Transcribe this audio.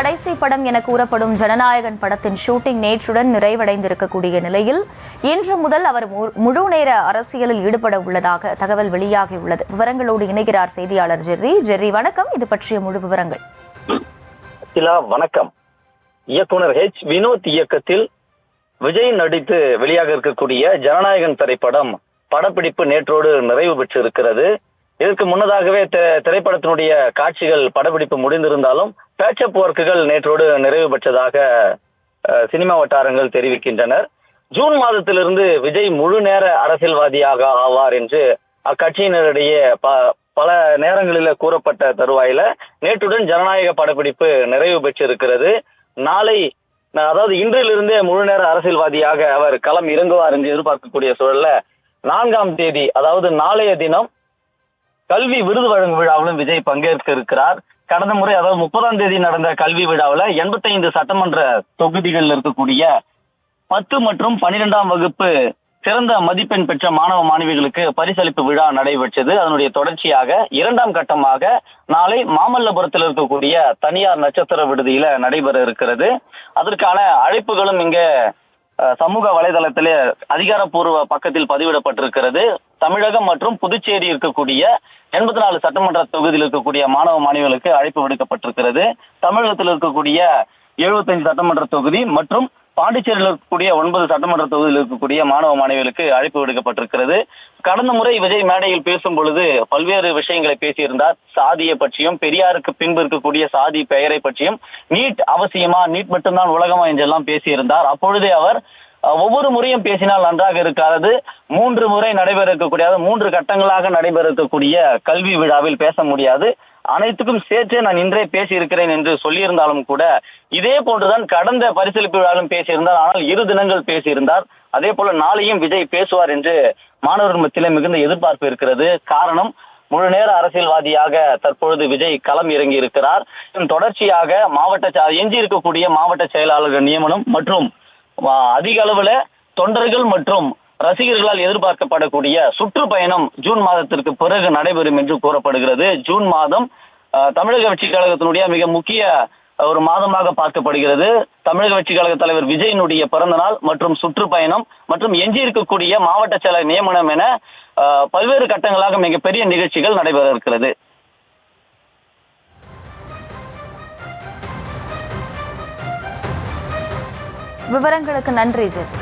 கடைசி படம் என கூறப்படும் ஜனநாயகன் படத்தின் ஷூட்டிங் நேற்றுடன் நிறைவடைந்திருக்கக்கூடிய நிலையில் இன்று முதல் அவர் முழு நேர அரசியலில் ஈடுபட உள்ளதாக தகவல் வெளியாகியுள்ளது. விவரங்களோடு இணைகிறார் செய்தியாளர் ஜெர்ரி. ஜெர்ரி, வணக்கம். இது பற்றிய முழு விவரங்கள். வணக்கம். இயக்குனர் வினோத் இயக்கத்தில் விஜய் நடித்து வெளியாக இருக்கக்கூடிய ஜனநாயகன் திரைப்படம் படப்பிடிப்பு நேற்றோடு நிறைவு பெற்றிருக்கிறது. இதற்கு முன்னதாகவே திரைப்படத்தினுடைய காட்சிகள் படப்பிடிப்பு முடிந்திருந்தாலும் பேட்சப் ஒர்க்குகள் நேற்றோடு நிறைவு பெற்றதாக சினிமா வட்டாரங்கள் தெரிவிக்கின்றனர். ஜூன் மாதத்திலிருந்து விஜய் முழு நேர அரசியல்வாதியாக ஆவார் என்று அக்கட்சியினரிடையே பல நேரங்களில் கூறப்பட்ட தருவாயில நேற்றுடன் ஜனநாயக படப்பிடிப்பு நிறைவு பெற்றிருக்கிறது. நாளை, அதாவது இன்றிலிருந்தே முழு நேர அரசியல்வாதியாக அவர் களம் இறங்குவார் என்று எதிர்பார்க்கக்கூடிய சூழல்ல 4ஆம் தேதி, அதாவது நாளைய தினம் கல்வி விருது வழங்கும் விழாவிலும் விஜய் பங்கேற்க இருக்கிறார். கடந்த முறை, அதாவது 30ஆம் தேதி நடந்த கல்வி விழாவில் 85 சட்டமன்ற தொகுதிகளில் இருக்கக்கூடிய 10 மற்றும் 12ஆம் வகுப்பு சிறந்த மதிப்பெண் பெற்ற மாணவ மாணவிகளுக்கு பரிசளிப்பு விழா நடைபெற்றது. அதனுடைய தொடர்ச்சியாக 2ஆம் கட்டமாக நாளை மாமல்லபுரத்தில் இருக்கக்கூடிய தனியார் நட்சத்திர விடுதியில நடைபெற இருக்கிறது. அதற்கான அழைப்புகளும் இங்கே சமூக வலைதளத்திலே அதிகாரப்பூர்வ பக்கத்தில் பதிவிடப்பட்டிருக்கிறது. தமிழகம் மற்றும் புதுச்சேரி இருக்கக்கூடிய 84 சட்டமன்ற தொகுதியில் இருக்கக்கூடிய மாணவ மாணவிகளுக்கு அழைப்பு விடுக்கப்பட்டிருக்கிறது. தமிழகத்தில் இருக்கக்கூடிய 75 சட்டமன்ற தொகுதி மற்றும் பாண்டிச்சேரியில் இருக்கக்கூடிய 9 சட்டமன்ற தொகுதியில் இருக்கக்கூடிய மாணவ மாணவிகளுக்கு அழைப்பு விடுக்கப்பட்டிருக்கிறது. கடந்த முறை விஜய் மேடையில் பேசும் பொழுது பல்வேறு விஷயங்களை பேசியிருந்தார். சாதியை பற்றியும், பெரியாருக்கு பின்பு இருக்கக்கூடிய சாதி பெயரை பற்றியும், நீட் அவசியமா, நீட் மட்டும்தான் உலகமா என்றெல்லாம் பேசியிருந்தார். அப்பொழுதே அவர் ஒவ்வொரு முறையும் பேசினால் நன்றாக இருக்காது, 3 முறை நடைபெற இருக்கக்கூடிய, 3 கட்டங்களாக நடைபெற இருக்கக்கூடிய கல்வி விழாவில் பேச முடியாது, அனைத்துக்கும் சேர்த்து நான் இன்றே பேசியிருக்கிறேன் என்று சொல்லியிருந்தாலும் கூட இதே போன்றுதான் கடந்த பரிசளிப்பு விழாவிலும் பேசியிருந்தார். ஆனால் 2 தினங்கள் பேசியிருந்தார். அதே போல நாளையும் விஜய் பேசுவார் என்று மாணவர்கள் மத்தியிலே மிகுந்த எதிர்பார்ப்பு இருக்கிறது. காரணம், முழு நேர அரசியல்வாதியாக தற்பொழுது விஜய் களம் இறங்கி இருக்கிறார். தொடர்ச்சியாக எஞ்சி இருக்கக்கூடிய மாவட்ட செயலாளர்கள் நியமனம் மற்றும் அதிக அளவுல தொண்டர்கள் மற்றும் ரசிகர்களால் எதிர்பார்க்கப்படக்கூடிய சுற்றுப்பயணம் ஜூன் மாதத்திற்கு பிறகு நடைபெறும் என்று கூறப்படுகிறது. ஜூன் மாதம் தமிழக வெற்றிக் கழகத்தினுடைய மிக முக்கிய ஒரு மாதமாக பார்க்கப்படுகிறது. தமிழக வெற்றிக் கழக தலைவர் விஜயனுடைய பிறந்த நாள் மற்றும் சுற்றுப்பயணம் மற்றும் எஞ்சி இருக்கக்கூடிய மாவட்ட செயலர் நியமனம் என பல்வேறு கட்டங்களாக மிகப்பெரிய நிகழ்ச்சிகள் நடைபெற இருக்கிறது. விவரங்களுக்கு நன்றி ஜெர்ரி.